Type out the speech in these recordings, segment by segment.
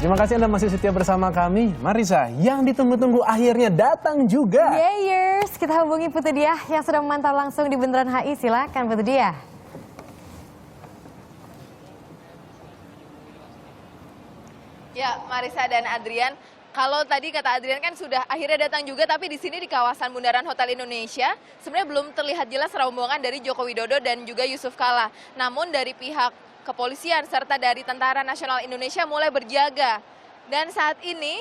Terima kasih Anda masih setia bersama kami. Marisa, yang ditunggu-tunggu akhirnya datang juga. Years, kita hubungi Putu Diah yang sudah memantau langsung di Bundaran HI. Silakan Putu Diah. Ya, Marisa dan Adrian, kalau tadi kata Adrian kan sudah akhirnya datang juga, tapi di sini di kawasan Bundaran Hotel Indonesia sebenarnya belum terlihat jelas rombongan dari Joko Widodo dan juga Yusuf Kala. Namun dari pihak kepolisian serta dari Tentara Nasional Indonesia mulai berjaga. Dan saat ini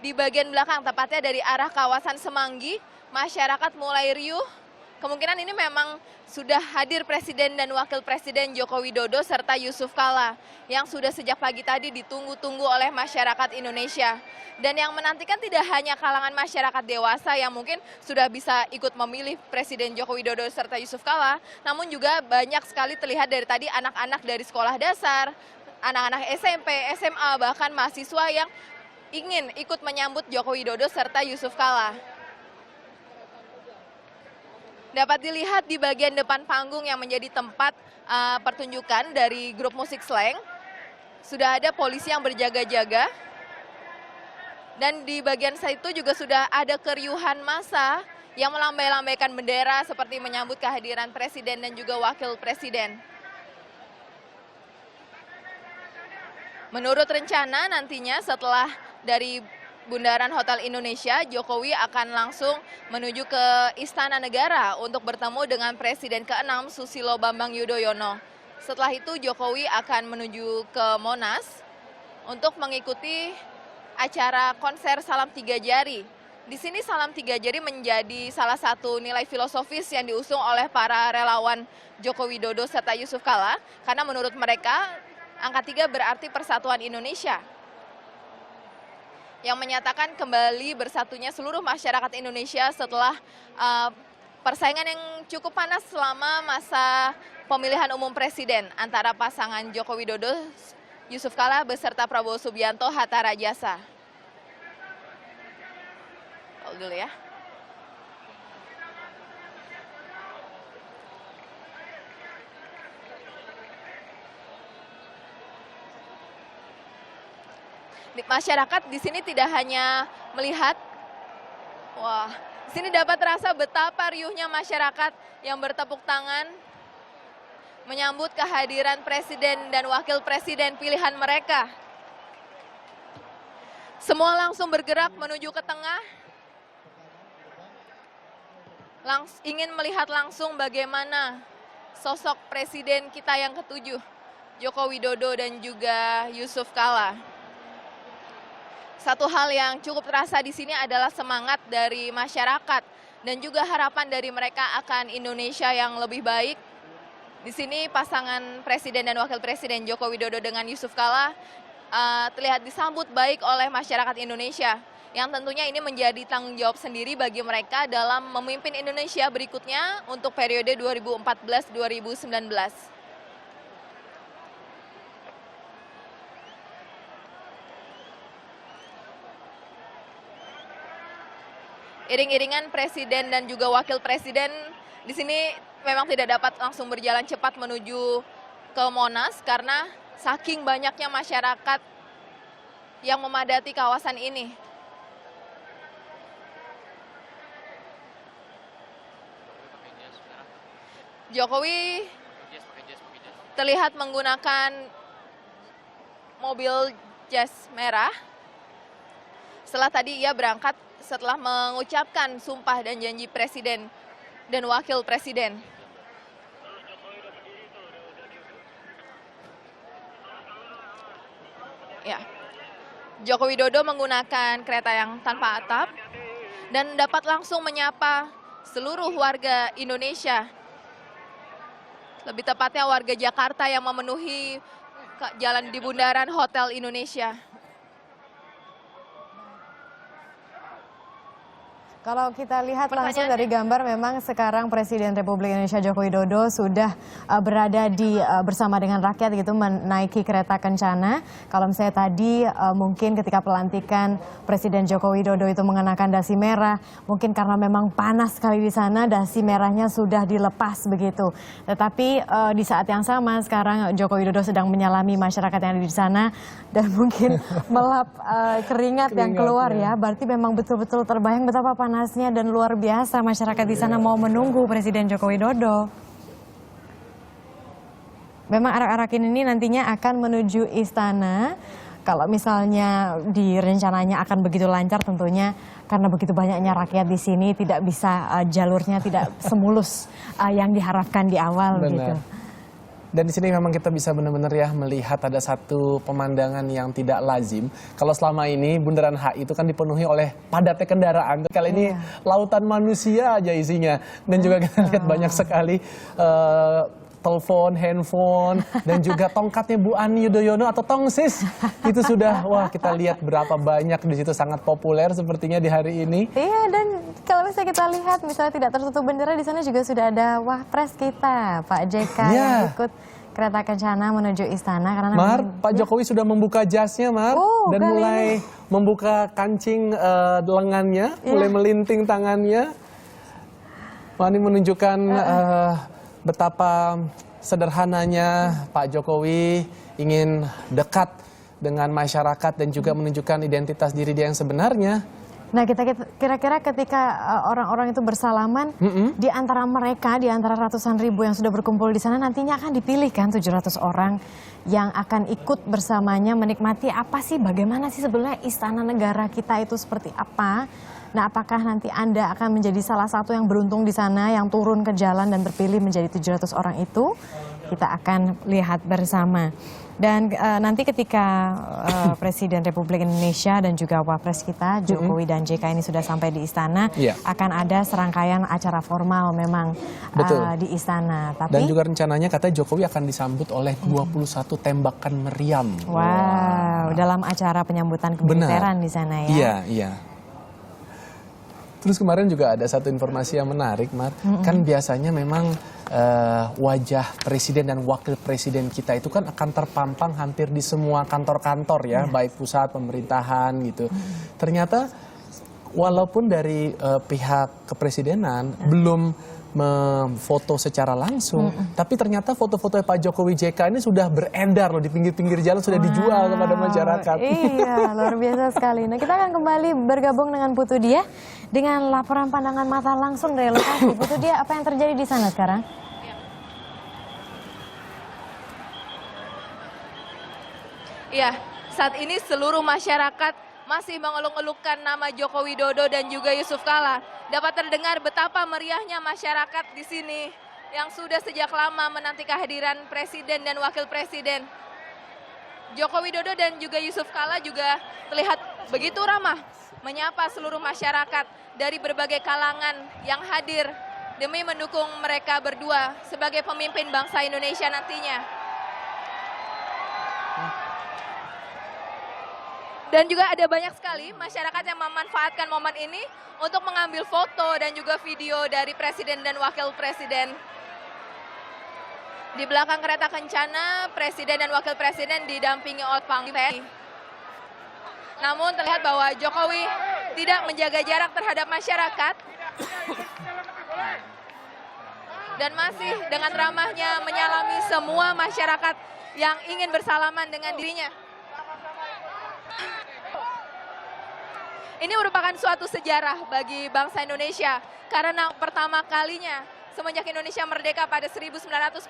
di bagian belakang, tepatnya dari arah kawasan Semanggi, masyarakat mulai riuh. Kemungkinan ini memang sudah hadir Presiden dan Wakil Presiden Joko Widodo serta Yusuf Kala yang sudah sejak pagi tadi ditunggu-tunggu oleh masyarakat Indonesia. Dan yang menantikan tidak hanya kalangan masyarakat dewasa yang mungkin sudah bisa ikut memilih Presiden Joko Widodo serta Yusuf Kala, namun juga banyak sekali terlihat dari tadi anak-anak dari sekolah dasar, anak-anak SMP, SMA, bahkan mahasiswa yang ingin ikut menyambut Joko Widodo serta Yusuf Kala. Dapat dilihat di bagian depan panggung yang menjadi tempat pertunjukan dari grup musik Slank, sudah ada polisi yang berjaga-jaga. Dan di bagian situ juga sudah ada keriuhan massa yang melambai-lambaikan bendera seperti menyambut kehadiran Presiden dan juga Wakil Presiden. Menurut rencana nantinya setelah dari Bundaran Hotel Indonesia, Jokowi akan langsung menuju ke Istana Negara untuk bertemu dengan Presiden ke-6 Susilo Bambang Yudhoyono. Setelah itu Jokowi akan menuju ke Monas untuk mengikuti acara konser Salam Tiga Jari. Di sini Salam Tiga Jari menjadi salah satu nilai filosofis yang diusung oleh para relawan Joko Widodo serta Yusuf Kala, karena menurut mereka angka 3 berarti persatuan Indonesia, yang menyatakan kembali bersatunya seluruh masyarakat Indonesia setelah persaingan yang cukup panas selama masa pemilihan umum presiden antara pasangan Joko Widodo, Yusuf Kala beserta Prabowo Subianto Hatta Rajasa. Hold dulu ya. Masyarakat di sini tidak hanya melihat, wah, di sini dapat terasa betapa riuhnya masyarakat yang bertepuk tangan menyambut kehadiran Presiden dan Wakil Presiden pilihan mereka. Semua langsung bergerak menuju ke tengah, ingin melihat langsung bagaimana sosok Presiden kita yang ketujuh, Joko Widodo dan juga Yusuf Kala. Satu hal yang cukup terasa di sini adalah semangat dari masyarakat dan juga harapan dari mereka akan Indonesia yang lebih baik. Di sini pasangan Presiden dan Wakil Presiden Joko Widodo dengan Yusuf Kala terlihat disambut baik oleh masyarakat Indonesia, yang tentunya ini menjadi tanggung jawab sendiri bagi mereka dalam memimpin Indonesia berikutnya untuk periode 2014-2019. Iring-iringan Presiden dan juga Wakil Presiden di sini memang tidak dapat langsung berjalan cepat menuju ke Monas karena saking banyaknya masyarakat yang memadati kawasan ini. Jokowi terlihat menggunakan mobil jas merah. Setelah tadi ia berangkat setelah mengucapkan sumpah dan janji Presiden dan Wakil Presiden. Ya, Joko Widodo menggunakan kereta yang tanpa atap dan dapat langsung menyapa seluruh warga Indonesia. Lebih tepatnya warga Jakarta yang memenuhi jalan di Bundaran Hotel Indonesia. Kalau kita lihat langsung Pertanyaannya- dari gambar, memang sekarang Presiden Republik Indonesia Joko Widodo sudah berada bersama dengan rakyat gitu, menaiki kereta kencana. Kalau misalnya tadi mungkin ketika pelantikan Presiden Joko Widodo itu mengenakan dasi merah, mungkin karena memang panas sekali di sana, dasi merahnya sudah dilepas begitu. Tetapi di saat yang sama sekarang Joko Widodo sedang menyalami masyarakat yang ada di sana dan mungkin melap keringat yang keluar ya. Berarti memang betul-betul terbayang betapa panasnya dan luar biasa masyarakat di sana mau menunggu Presiden Joko Widodo. Memang arak-arakan ini nantinya akan menuju istana. Kalau misalnya rencananya akan begitu lancar, tentunya karena begitu banyaknya rakyat di sini tidak bisa jalurnya tidak semulus yang diharapkan di awal gitu. Dan di sini memang kita bisa benar-benar ya melihat ada satu pemandangan yang tidak lazim. Kalau selama ini Bundaran HI itu kan dipenuhi oleh padatnya kendaraan. Kali ini lautan manusia aja isinya. Dan juga kita lihat banyak sekali telepon, handphone, dan juga tongkatnya Bu Ani Yudhoyono atau tongsis. Itu sudah, wah kita lihat berapa banyak di situ, sangat populer sepertinya di hari ini. Iya, dan kalau misalnya kita lihat misalnya tidak tertutup bendera, di sana juga sudah ada wapres kita, Pak JK yang ikut kereta kencana menuju istana. Karena Mar, Pak Jokowi sudah membuka jasnya, Mar, dan mulai membuka kancing lengannya, mulai melinting tangannya. Wah, ini menunjukkan betapa sederhananya Pak Jokowi ingin dekat dengan masyarakat dan juga menunjukkan identitas diri dia yang sebenarnya. Nah, kita kira-kira ketika orang-orang itu bersalaman, di antara mereka, di antara ratusan ribu yang sudah berkumpul di sana, nantinya akan dipilih kan 700 orang yang akan ikut bersamanya menikmati apa sih, bagaimana sih sebenarnya istana negara kita itu seperti apa. Nah, apakah nanti Anda akan menjadi salah satu yang beruntung di sana, yang turun ke jalan dan terpilih menjadi 700 orang itu? Kita akan lihat bersama. Dan nanti ketika Presiden Republik Indonesia dan juga Wapres kita, Jokowi dan JK ini sudah sampai di istana, akan ada serangkaian acara formal memang di istana. Dan juga rencananya katanya Jokowi akan disambut oleh 21 tembakan meriam. Wow, dalam acara penyambutan kemiliteran di sana ya. Iya, iya. Terus kemarin juga ada satu informasi yang menarik, Mar. Kan biasanya memang wajah presiden dan wakil presiden kita itu kan akan terpampang hampir di semua kantor-kantor ya, baik pusat pemerintahan gitu. Ternyata walaupun dari pihak kepresidenan belum memfoto secara langsung, tapi ternyata foto-foto Pak Jokowi JK ini sudah beredar loh di pinggir-pinggir jalan, sudah dijual kepada masyarakat. Iya, luar biasa sekali. Nah, kita akan kembali bergabung dengan Putu Dia dengan laporan pandangan mata langsung dari lokasi. Putu Dia, apa yang terjadi di sana sekarang? Iya, saat ini seluruh masyarakat masih mengeluk-elukkan nama Joko Widodo dan juga Yusuf Kala. Dapat terdengar betapa meriahnya masyarakat di sini yang sudah sejak lama menanti kehadiran Presiden dan Wakil Presiden. Joko Widodo dan juga Yusuf Kala juga terlihat begitu ramah menyapa seluruh masyarakat dari berbagai kalangan yang hadir demi mendukung mereka berdua sebagai pemimpin bangsa Indonesia nantinya. Dan juga ada banyak sekali masyarakat yang memanfaatkan momen ini untuk mengambil foto dan juga video dari Presiden dan Wakil Presiden. Di belakang kereta kencana, Presiden dan Wakil Presiden didampingi oleh Panglima. Namun terlihat bahwa Jokowi tidak menjaga jarak terhadap masyarakat dan masih dengan ramahnya menyalami semua masyarakat yang ingin bersalaman dengan dirinya. Ini merupakan suatu sejarah bagi bangsa Indonesia karena pertama kalinya semenjak Indonesia merdeka pada 1945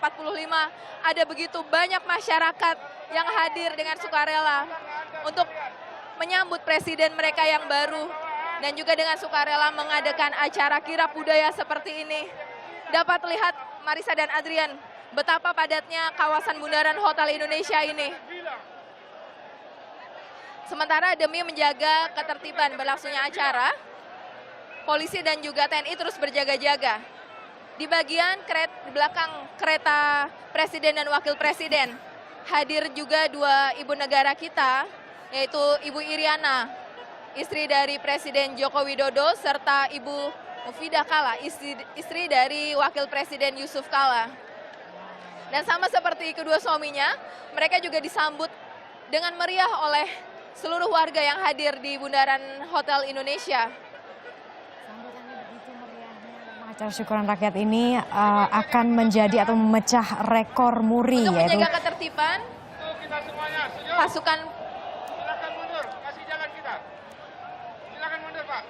ada begitu banyak masyarakat yang hadir dengan sukarela untuk menyambut presiden mereka yang baru dan juga dengan sukarela mengadakan acara kirap budaya seperti ini. Dapat lihat Marisa dan Adrian betapa padatnya kawasan Bundaran Hotel Indonesia ini. Sementara demi menjaga ketertiban berlangsungnya acara, polisi dan juga TNI terus berjaga-jaga. Di bagian di belakang kereta Presiden dan Wakil Presiden, hadir juga dua ibu negara kita, yaitu Ibu Iriana istri dari Presiden Joko Widodo, serta Ibu Mufidah Kala, istri dari Wakil Presiden Yusuf Kala. Dan sama seperti kedua suaminya, mereka juga disambut dengan meriah oleh seluruh warga yang hadir di Bundaran Hotel Indonesia. Sambutannya begitu meriahnya. Acara syukuran rakyat ini akan menjadi atau memecah rekor muri, Untuk yaitu menjaga ketertiban, Kita semuanya, setuju? pasukan Silakan mundur, kasih jalan kita. Silakan mundur, Pak.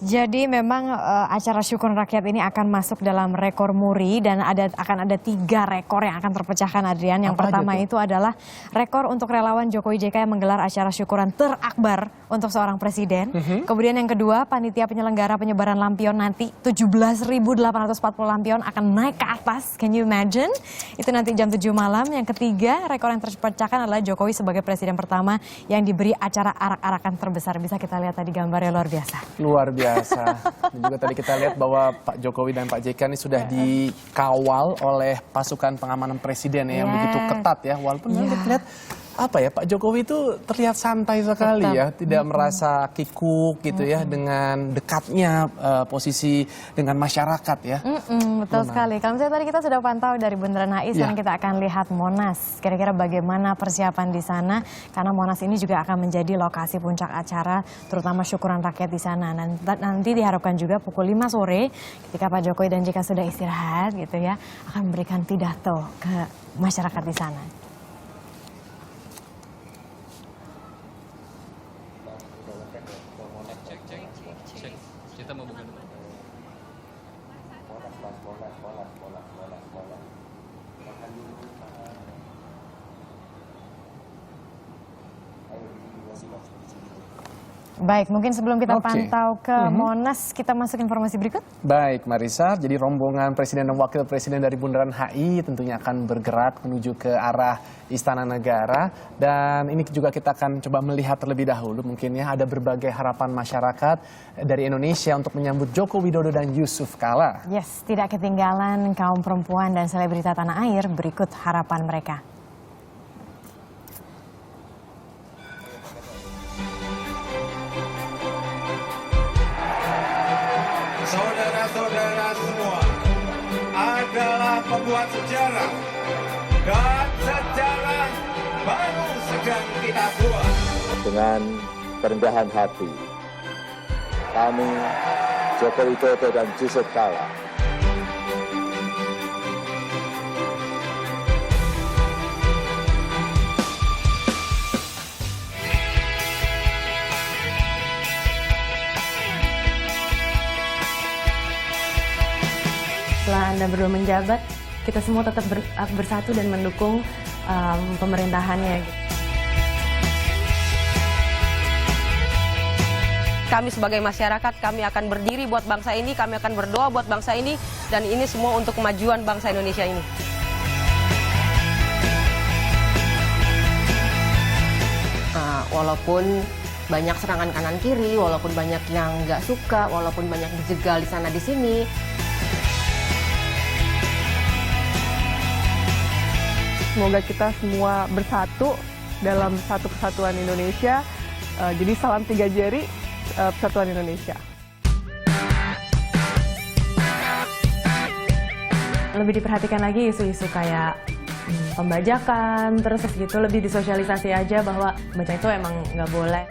jadi memang acara syukuran rakyat ini akan masuk dalam rekor muri dan akan ada 3 rekor yang akan terpecahkan, Adrian. Yang Apa aja pertama tuh? itu adalah rekor untuk relawan Jokowi JK yang menggelar acara syukuran terakbar untuk seorang presiden. Kemudian yang kedua, panitia penyelenggara penyebaran lampion nanti 17.840 lampion akan naik ke atas. Can you imagine? Itu nanti jam 7 malam. Yang ketiga, rekor yang terpecahkan adalah Jokowi sebagai presiden pertama yang diberi acara arak-arakan terbesar. Bisa kita lihat tadi gambarnya, luar biasa. Luar biasa. Dan juga tadi kita lihat bahwa Pak Jokowi dan Pak JK ini sudah dikawal oleh pasukan pengamanan presiden ya, yang begitu ketat ya. Walaupun lihat apa ya, Pak Jokowi itu terlihat santai sekali ya, tidak merasa kikuk gitu ya dengan dekatnya posisi dengan masyarakat ya. Betul sekali. Kalau misalnya tadi kita sudah pantau dari Bundaran HI, sekarang kita akan lihat Monas. Kira-kira bagaimana persiapan di sana? Karena Monas ini juga akan menjadi lokasi puncak acara, terutama syukuran rakyat di sana. Nanti diharapkan juga pukul 5 sore, ketika Pak Jokowi dan JK sudah istirahat gitu ya, akan memberikan pidato ke masyarakat di sana. Kita mau buka dulu. Baik, mungkin sebelum kita Oke. pantau ke Monas, kita masuk informasi berikut. Baik, Marisa. Jadi rombongan Presiden dan Wakil Presiden dari Bundaran HI tentunya akan bergerak menuju ke arah Istana Negara. Dan ini juga kita akan coba melihat terlebih dahulu mungkin ya, ada berbagai harapan masyarakat dari Indonesia untuk menyambut Joko Widodo dan Yusuf Kala. Yes, tidak ketinggalan kaum perempuan dan selebrita tanah air, berikut harapan mereka. Saudara-saudara semua adalah pembuat sejarah dan sejarah baru sedang kita buat. Dengan kerendahan hati, kami, Joko Widodo dan Yusuf Kala, Setelah Anda berdua menjabat, kita semua tetap bersatu dan mendukung pemerintahannya. Kami sebagai masyarakat, kami akan berdiri buat bangsa ini, kami akan berdoa buat bangsa ini, dan ini semua untuk kemajuan bangsa Indonesia ini. Walaupun banyak serangan kanan kiri, walaupun banyak yang nggak suka, walaupun banyak dijegal di sana di sini, semoga kita semua bersatu dalam satu kesatuan Indonesia. Jadi salam 3 jari, persatuan Indonesia. Lebih diperhatikan lagi isu-isu kayak pembajakan, terus gitu lebih disosialisasi aja bahwa baca itu emang nggak boleh.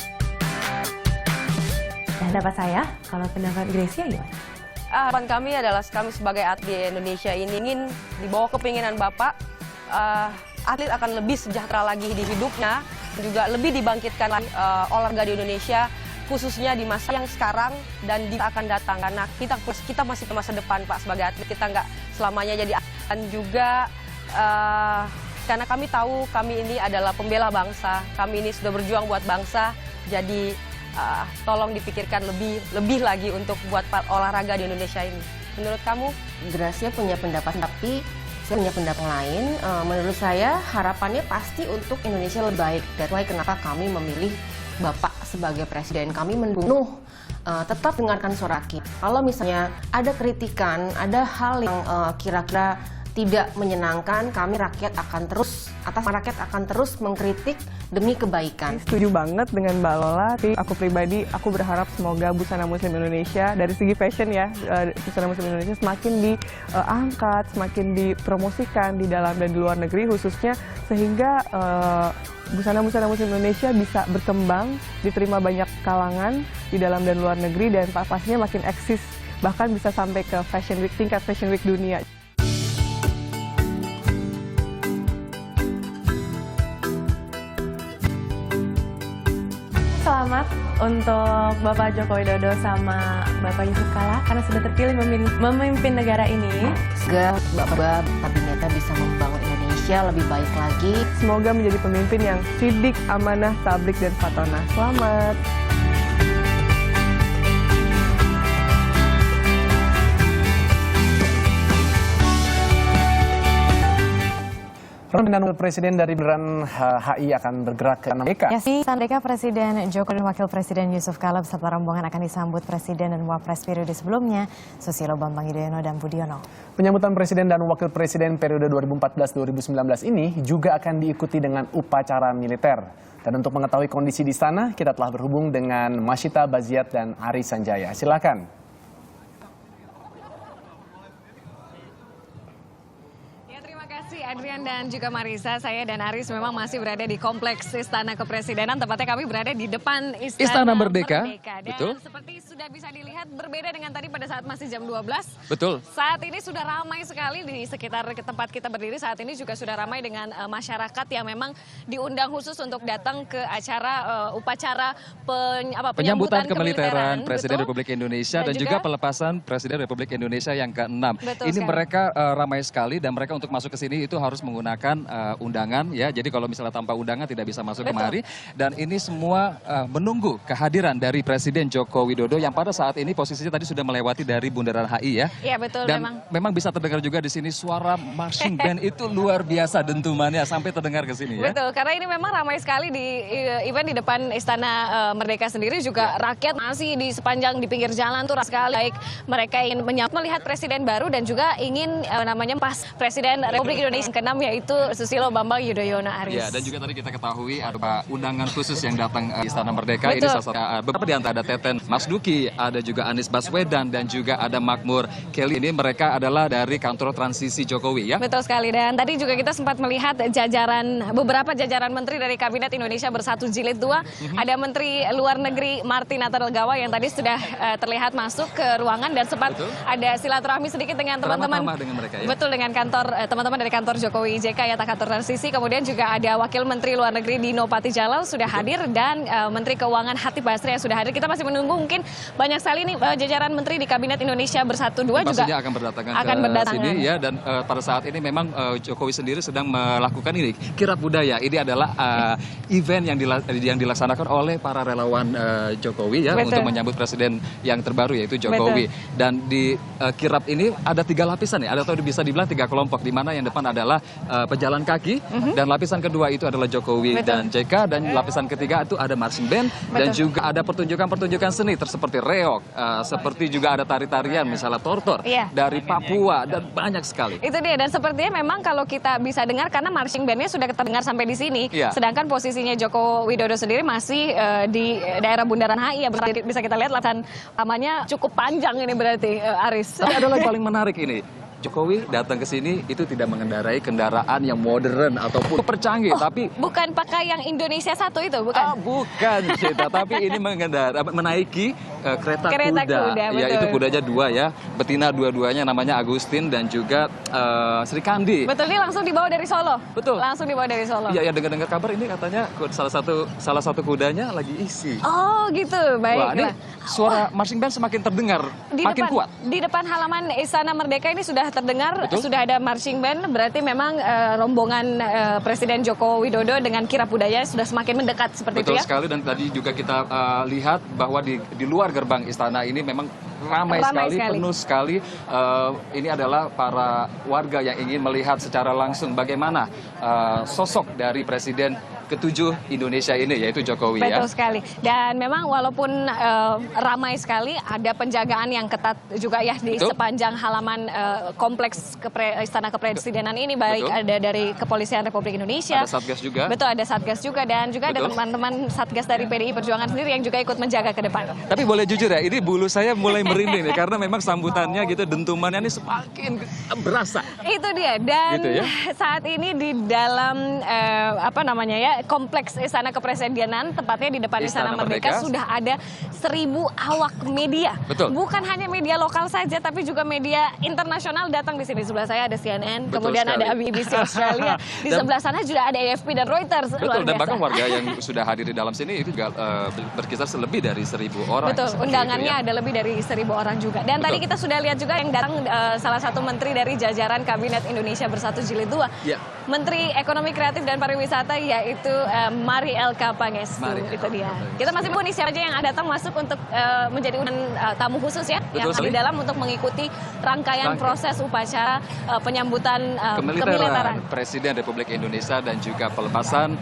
Dan pendapat saya, kalau pendapat Gracia gimana? Harapan kami adalah kami sebagai atlet di Indonesia ini ingin di bawah kepinginan Bapak, atlet akan lebih sejahtera lagi di hidupnya, juga lebih dibangkitkan lagi olahraga di Indonesia, khususnya di masa yang sekarang dan di akan datang. Karena kita masih ke masa depan, Pak, sebagai atlet, kita nggak selamanya jadi atlet. Dan juga karena kami tahu kami ini adalah pembela bangsa, kami ini sudah berjuang buat bangsa, jadi tolong dipikirkan lebih lagi untuk buat olahraga di Indonesia ini. Menurut kamu? Gracia punya pendapat, tapi saya punya pendapat lain. Menurut saya harapannya pasti untuk Indonesia lebih baik. That's why kenapa kami memilih Bapak sebagai presiden. Kami mendukung tetap dengarkan suara rakyat. Kalau misalnya ada kritikan, ada hal yang kira-kira tidak menyenangkan, kami rakyat akan terus mengkritik demi kebaikan. Setuju banget dengan Mbak Lola. Aku pribadi, aku berharap semoga busana Muslim Indonesia dari segi fashion ya, busana Muslim Indonesia semakin diangkat, semakin dipromosikan di dalam dan di luar negeri khususnya, sehingga busana-busana Muslim Indonesia bisa berkembang, diterima banyak kalangan di dalam dan luar negeri, dan pastinya makin eksis, bahkan bisa sampai ke Fashion Week, tingkat Fashion Week dunia. Selamat untuk Bapak Joko Widodo sama Bapak Yusuf Kala karena sudah terpilih memimpin negara ini. Semoga Bapak kabinetnya bisa membangun Indonesia lebih baik lagi. Semoga menjadi pemimpin yang sidik, amanah, tablik, dan fatona. Selamat! Dan Presiden dari Bundaran HI akan bergerak ke Amerika. Ya, Sandeka Presiden Joko dan Wakil Presiden Yusuf Kala beserta rombongan akan disambut Presiden dan Wapres periode sebelumnya, Susilo Bambang Yudhoyono dan Budiono. Penyambutan Presiden dan Wakil Presiden periode 2014-2019 ini juga akan diikuti dengan upacara militer. Dan untuk mengetahui kondisi di sana, kita telah berhubung dengan Masyita Baziat dan Aris Sanjaya. Silakan. Adrian dan juga Marisa, saya dan Aris memang masih berada di Kompleks Istana Kepresidenan, tepatnya kami berada di depan Istana Merdeka. Dan Betul. seperti sudah bisa dilihat berbeda dengan tadi pada saat masih jam 12. Betul. Saat ini sudah ramai sekali di sekitar tempat kita berdiri, saat ini juga sudah ramai dengan masyarakat yang memang diundang khusus untuk datang ke acara upacara penyambutan kemiliteran Presiden betul? Republik Indonesia dan juga pelepasan Presiden Republik Indonesia yang ke-6. Ini sekali. mereka ramai sekali dan mereka untuk masuk ke sini itu harus menggunakan undangan ya. Jadi kalau misalnya tanpa undangan tidak bisa masuk kemari. Dan ini semua menunggu kehadiran dari Presiden Joko Widodo yang pada saat ini posisinya tadi sudah melewati dari Bundaran HI ya. Iya betul. Dan memang bisa terdengar juga di sini suara marching band itu luar biasa dentumannya sampai terdengar ke sini ya. Betul, karena ini memang ramai sekali di event di depan Istana Merdeka sendiri juga rakyat masih di sepanjang di pinggir jalan tuh sekali. Baik mereka ingin melihat presiden baru dan juga ingin namanya pas Presiden Republik Indonesia ke-6 yaitu Susilo Bambang Yudhoyono Aris. Ya, dan juga tadi kita ketahui ada undangan khusus yang datang Istana Merdeka. Betul. Ini salah satu beberapa di antara ada Teten Mas Duki, ada juga Anies Baswedan dan juga ada Makmur Kelly. Ini mereka adalah dari kantor transisi Jokowi ya. Betul sekali, dan tadi juga kita sempat melihat beberapa jajaran menteri dari Kabinet Indonesia Bersatu Jilid 2. Ada Menteri Luar Negeri Marty Natalegawa yang tadi sudah terlihat masuk ke ruangan dan sempat ada silaturahmi sedikit dengan teman-teman. Dengan mereka, ya? Betul, dengan teman-teman dari kantor Jokowi JK ya, kantor transisi. Kemudian juga ada Wakil Menteri Luar Negeri Dino Patijalal sudah hadir dan Menteri Keuangan Hatip Basri yang sudah hadir. Kita masih menunggu, mungkin banyak sekali nih jajaran menteri di Kabinet Indonesia Bersatu 2 juga akan berdatangan ke sini ya. Dan pada saat ini memang Jokowi sendiri sedang melakukan ini kirap budaya. Ini adalah event yang dilaksanakan oleh para relawan Jokowi ya. Betul. Untuk menyambut presiden yang terbaru yaitu Jokowi. Betul. Dan di kirap ini ada 3 lapisan ya. Atau bisa dibilang 3 kelompok, di mana yang depan adalah pejalan kaki dan lapisan kedua itu adalah Jokowi dan JK, dan lapisan ketiga itu ada marching band dan juga ada pertunjukan seni seperti reog, seperti juga ada tari-tarian misalnya tortor dari Papua dan banyak sekali. Itu dia, dan sepertinya memang kalau kita bisa dengar karena marching bandnya sudah terdengar sampai di sini, sedangkan posisinya Joko Widodo sendiri masih di daerah Bundaran HI ya, bisa kita lihat lapisan namanya cukup panjang ini berarti Aris. Tapi ada lagi paling menarik ini. Jokowi datang ke sini itu tidak mengendarai kendaraan yang modern ataupun percanggih, tapi bukan pakai yang Indonesia 1 itu, bukan? Bukan, Cita, tapi ini menaiki kereta kuda. Ya, itu kudanya 2 ya, betina dua-duanya namanya Agustin dan juga Sri Kandi. Betul, ini langsung dibawa dari Solo. Betul. Langsung dibawa dari Solo. Iya, ya, dengar kabar ini katanya salah satu kudanya lagi isi. Oh, gitu. Baik. Wah, ini suara marching band semakin terdengar, makin kuat. Di depan halaman Istana Merdeka ini sudah terdengar. Betul? Sudah ada marching band, berarti memang rombongan Presiden Joko Widodo dengan kirap budaya sudah semakin mendekat seperti itu ya. Betul sekali, dan tadi juga kita lihat bahwa di luar gerbang istana ini memang ramai sekali, penuh sekali. Ini adalah para warga yang ingin melihat secara langsung bagaimana sosok dari Presiden ke-7 Indonesia ini, yaitu Jokowi ya. Betul sekali. Dan memang walaupun ramai sekali, ada penjagaan yang ketat juga ya di sepanjang halaman kompleks Istana Kepresidenan ini, baik ada dari Kepolisian Republik Indonesia. Ada Satgas juga. Betul, ada Satgas juga, dan juga ada teman-teman Satgas dari PDI Perjuangan sendiri yang juga ikut menjaga ke depan. Tapi boleh jujur ya, ini bulu saya mulai merinding nih, karena memang sambutannya gitu, dentumannya ini semakin berasa. Itu dia. Dan gitu ya? saat ini di dalam kompleks Istana Kepresidenan, tepatnya di depan Istana Merdeka, sudah ada 1.000 awak media. Betul. Bukan hanya media lokal saja, tapi juga media internasional datang di sini. Sebelah saya ada CNN, kemudian ada BBC Australia. Di sebelah sana juga ada AFP dan Reuters. Betul, dan bahkan warga yang sudah hadir di dalam sini itu juga berkisar lebih dari 1.000 orang. Betul, undangannya ada lebih dari 1.000 orang juga. Dan tadi kita sudah lihat juga yang datang salah satu menteri dari jajaran Kabinet Indonesia Bersatu Jilid 2. Ya. Menteri Ekonomi Kreatif dan Pariwisata, yaitu Marielka Pangestu. Itu dia. Kita masih nih siapa aja yang datang masuk untuk menjadi tamu khusus ya, yang di dalam untuk mengikuti rangkaian proses upacara penyambutan kemiliteran Presiden Republik Indonesia dan juga pelepasan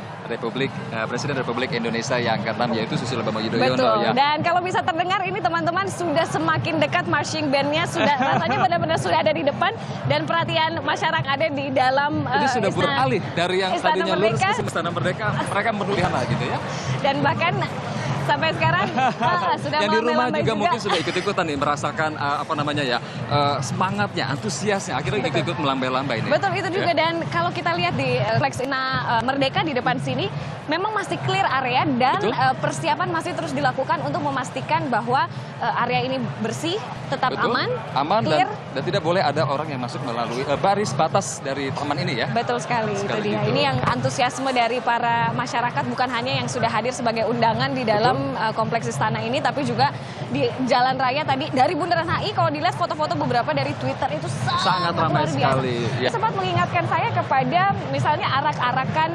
Presiden Republik Indonesia yang ke-6, yaitu Susilo Bambang Yudhoyono. Betul. Ya. Dan kalau bisa terdengar ini teman-teman sudah semakin dekat, marching bandnya sudah rasanya benar-benar sudah ada di depan, dan perhatian masyarakat ada di dalam Ini sudah beralih dari yang tadinya lurus ke Istana Merdeka, mereka berliana gitu ya. Dan bahkan sampai sekarang sudah yang di rumah juga mungkin sudah ikut-ikutan nih, merasakan semangatnya, antusiasnya, akhirnya ikut-ikut melambai-lambai ini. Betul, itu juga. Dan kalau kita lihat di kompleks Istana Merdeka di depan sini, memang masih clear area, dan persiapan masih terus dilakukan untuk memastikan bahwa area ini bersih, tetap aman, clear. Dan tidak boleh ada orang yang masuk melalui baris batas dari taman ini ya. Betul sekali, itu dia. Ini yang antusiasme dari para masyarakat, bukan hanya yang sudah hadir sebagai undangan di dalam kompleks istana ini, tapi juga di jalan raya tadi dari Bundaran HI. Kalau dilihat foto-foto beberapa dari Twitter itu sangat ramai sekali. Ya. Sempat mengingatkan saya kepada misalnya arak-arakan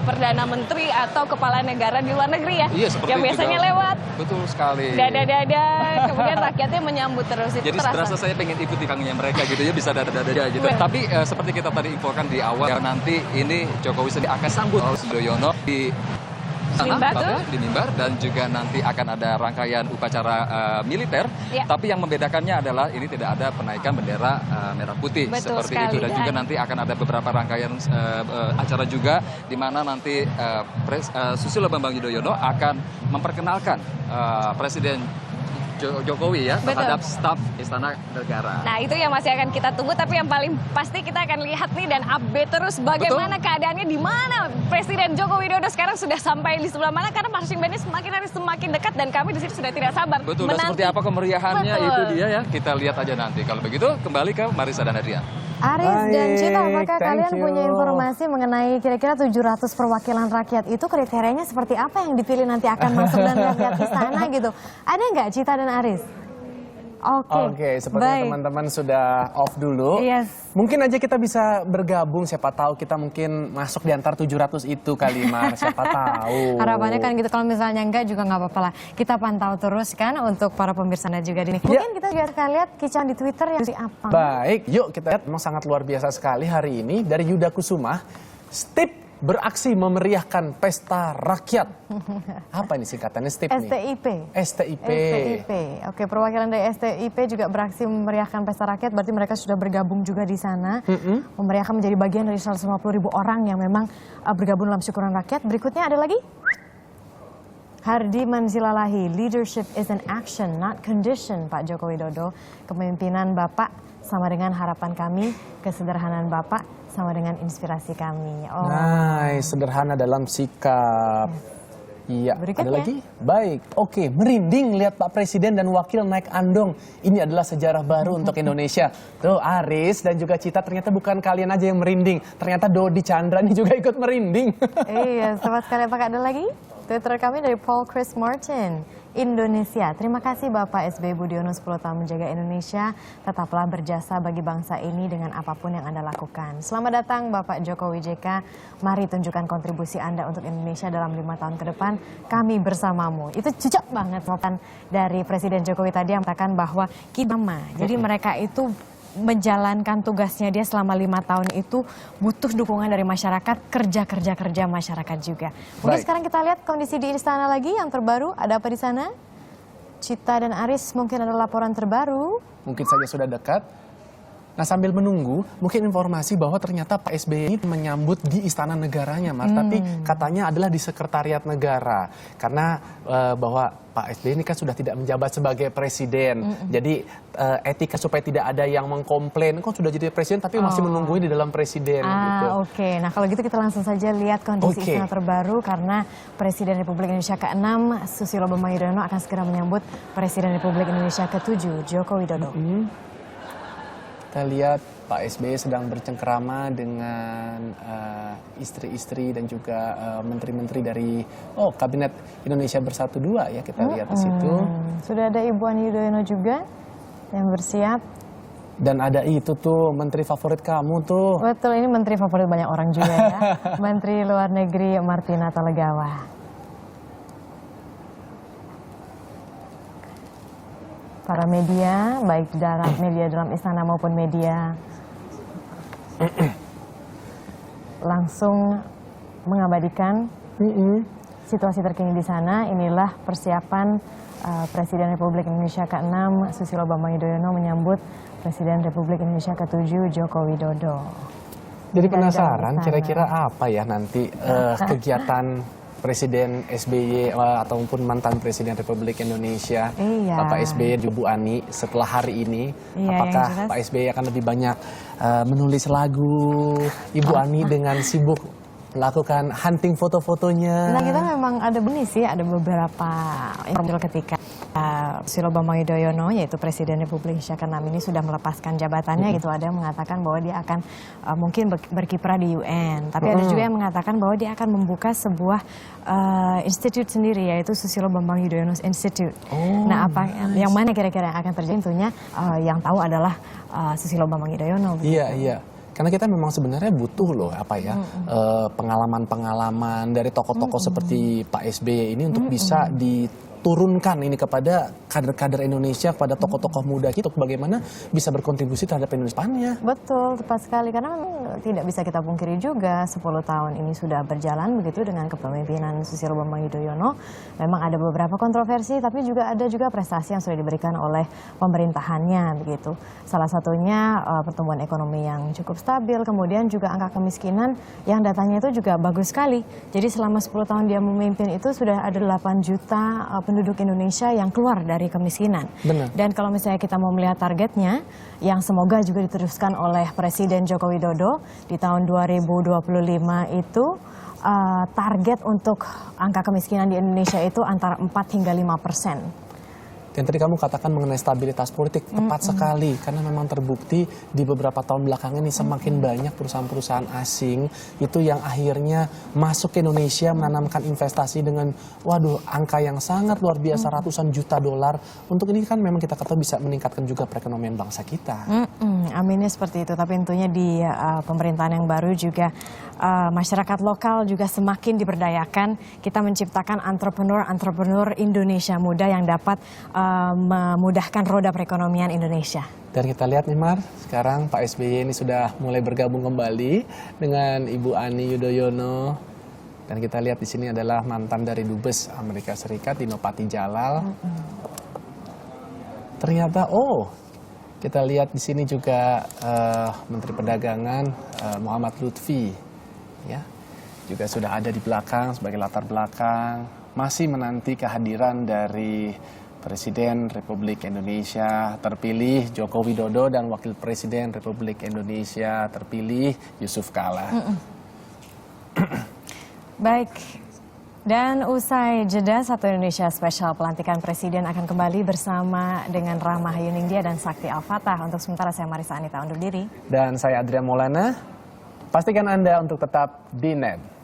Perdana Menteri atau Kepala Negara di luar negeri ya, iya, yang biasanya juga lewat. Betul sekali. Dada-dada, kemudian rakyatnya menyambut terus. Itu jadi terasa saya pengen ikut di kangnya mereka gitu ya, bisa dada-dada gitu. Tapi seperti kita tadi infokan di awal, nanti ini Jokowi sendiri akan sambut Yudhoyono di di mimbar, dan juga nanti akan ada rangkaian upacara militer. Ya. Tapi yang membedakannya adalah ini tidak ada penaikan bendera merah putih. Betul seperti sekali. itu, dan juga nanti akan ada beberapa rangkaian acara juga di mana nanti Susilo Bambang Yudhoyono akan memperkenalkan Presiden Jokowi ya terhadap staf Istana Negara. Nah, itu yang masih akan kita tunggu, tapi yang paling pasti kita akan lihat nih dan update terus bagaimana keadaannya, di mana Presiden Joko Widodo sekarang sudah sampai di sebelah mana, karena marching bandnya semakin hari semakin dekat, dan kami di sini sudah tidak sabar. Betul, dan seperti apa kemeriahannya itu dia ya, kita lihat aja nanti. Kalau begitu kembali ke Marisa dan Adrian. Aris dan Cita, apakah kalian punya informasi mengenai kira-kira 700 perwakilan rakyat itu kriterianya seperti apa yang dipilih nanti akan masuk dan lihat di sana gitu? Ada nggak Cita dan Aris? Oke, sepertinya teman-teman sudah off dulu. Yes. Mungkin aja kita bisa bergabung, siapa tahu kita mungkin masuk di antara 700 itu kali, Mar, siapa tahu. Harapannya kan gitu, kalau misalnya enggak juga nggak apa-apa lah. Kita pantau terus kan untuk para pemirsa juga di sini. Mungkin kita juga akan lihat Kican di Twitter yang apa. Baik, yuk kita lihat, memang sangat luar biasa sekali hari ini dari Yuda Kusuma. STIP beraksi memeriahkan pesta rakyat. Apa ini singkatannya STIP nih? STIP. STIP. STIP. Oke, perwakilan dari STIP juga beraksi memeriahkan pesta rakyat. Berarti mereka sudah bergabung juga di sana. Memeriahkan menjadi bagian dari 150.000 orang yang memang bergabung dalam syukuran rakyat. Berikutnya ada lagi. Hardi Manzilalahi, leadership is an action, not condition, Pak Joko Widodo. Kepemimpinan Bapak sama dengan harapan kami, kesederhanaan Bapak sama dengan inspirasi kami. Nice, sederhana dalam sikap. Iya, ada lagi? Baik, oke, merinding lihat Pak Presiden dan Wakil naik andong. Ini adalah sejarah baru untuk Indonesia. Tuh, Aris dan juga Cita, ternyata bukan kalian aja yang merinding. Ternyata Dodi Chandra ini juga ikut merinding. Iya, sobat sekali, apakah ada lagi? Twitter kami dari Paul Chris Martin, Indonesia. Terima kasih Bapak SBY Budiono 10 tahun menjaga Indonesia. Tetaplah berjasa bagi bangsa ini dengan apapun yang Anda lakukan. Selamat datang Bapak Jokowi JK. Mari tunjukkan kontribusi Anda untuk Indonesia dalam 5 tahun ke depan. Kami bersamamu. Itu cocok banget dari Presiden Jokowi tadi yang mengatakan bahwa kita sama. Jadi mereka itu menjalankan tugasnya dia selama 5 tahun itu butuh dukungan dari masyarakat, kerja masyarakat juga. Mungkin sekarang kita lihat kondisi di istana lagi yang terbaru, ada apa di sana? Cita dan Aris, mungkin ada laporan terbaru. Mungkin saja sudah dekat. Nah, sambil menunggu, mungkin informasi bahwa ternyata Pak SBY ini menyambut di Istana Negaranya, Mar. Tapi katanya adalah di Sekretariat Negara. Karena bahwa Pak SBY ini kan sudah tidak menjabat sebagai presiden. Jadi etika supaya tidak ada yang mengkomplain, kok sudah jadi presiden tapi masih menungguin di dalam presiden. Gitu. Oke. Nah, kalau gitu kita langsung saja lihat kondisi istana terbaru karena Presiden Republik Indonesia ke-6 Susilo Bambang Yudhoyono akan segera menyambut Presiden Republik Indonesia ke-7 Joko Widodo. Kita lihat Pak SBY sedang bercengkerama dengan istri-istri dan juga menteri-menteri dari Kabinet Indonesia Bersatu 2 ya, kita lihat di situ. Sudah ada Ibu Ani Yudhoyono juga yang bersiap. Dan ada itu tuh menteri favorit kamu tuh. Betul, ini menteri favorit banyak orang juga ya. Menteri Luar Negeri Martina Tolegawa. Para media, baik media dalam istana maupun media langsung mengabadikan situasi terkini di sana. Inilah persiapan Presiden Republik Indonesia ke-6 Susilo Bambang Yudhoyono menyambut Presiden Republik Indonesia ke-7 Joko Widodo. Jadi penasaran kira-kira apa ya nanti kegiatan Presiden SBY ataupun mantan Presiden Republik Indonesia Bapak SBY dan Bu Ani setelah hari ini, apakah Pak SBY akan lebih banyak menulis lagu, Ibu Ani dengan sibuk melakukan hunting foto-fotonya? Nah, kita memang ada ada beberapa informasi ketika Susilo Bambang Yudhoyono yaitu Presiden Republik Indonesia ke-6 ini sudah melepaskan jabatannya gitu. Ada yang mengatakan bahwa dia akan mungkin berkiprah di UN, tapi ada juga yang mengatakan bahwa dia akan membuka sebuah institut sendiri yaitu Susilo Bambang Yudhoyono Institute. Nah, apa yang mana kira-kira yang akan terjadi tentunya yang tahu adalah Susilo Bambang Yudhoyono. Iya. Karena kita memang sebenarnya butuh loh pengalaman-pengalaman dari tokoh-tokoh seperti Pak SBY ini untuk bisa diturunkan ini kepada kader-kader Indonesia, kepada tokoh-tokoh muda kita, bagaimana bisa berkontribusi terhadap Indonesia. Betul, tepat sekali. Karena memang tidak bisa kita pungkiri juga 10 tahun ini sudah berjalan begitu dengan kepemimpinan Susilo Bambang Yudhoyono. Memang ada beberapa kontroversi, tapi juga ada prestasi yang sudah diberikan oleh pemerintahannya begitu. Salah satunya pertumbuhan ekonomi yang cukup stabil, kemudian juga angka kemiskinan yang datanya itu juga bagus sekali. Jadi selama 10 tahun dia memimpin itu sudah ada 8 juta penduduk Indonesia yang keluar dari kemiskinan. Benar. Dan kalau misalnya kita mau melihat targetnya, yang semoga juga diteruskan oleh Presiden Joko Widodo di tahun 2025 itu target untuk angka kemiskinan di Indonesia itu antara 4 hingga 5%. Dan tadi kamu katakan mengenai stabilitas politik, tepat sekali. Karena memang terbukti di beberapa tahun belakangan ini semakin banyak perusahaan-perusahaan asing itu yang akhirnya masuk ke Indonesia menanamkan investasi dengan angka yang sangat luar biasa, ratusan juta dolar. Untuk ini kan memang kita kata bisa meningkatkan juga perekonomian bangsa kita. Aminnya seperti itu, tapi tentunya di pemerintahan yang baru juga masyarakat lokal juga semakin diberdayakan. Kita menciptakan entrepreneur Indonesia muda yang dapat memudahkan roda perekonomian Indonesia. Dan kita lihat nih Mar, sekarang Pak SBY ini sudah mulai bergabung kembali dengan Ibu Ani Yudhoyono. Dan kita lihat di sini adalah mantan dari Dubes Amerika Serikat Dino Patijalal. Ternyata kita lihat di sini juga Menteri Perdagangan Muhammad Lutfi, ya, juga sudah ada di belakang sebagai latar belakang, masih menanti kehadiran dari Presiden Republik Indonesia terpilih Joko Widodo dan Wakil Presiden Republik Indonesia terpilih Yusuf Kala. Baik. Dan usai jeda Satu Indonesia Spesial pelantikan Presiden akan kembali bersama dengan Rahma Yuningdia dan Sakti Al-Fatah. Untuk sementara saya Marisa Anita undur diri. Dan saya Adrian Maulana. Pastikan Anda untuk tetap di NET.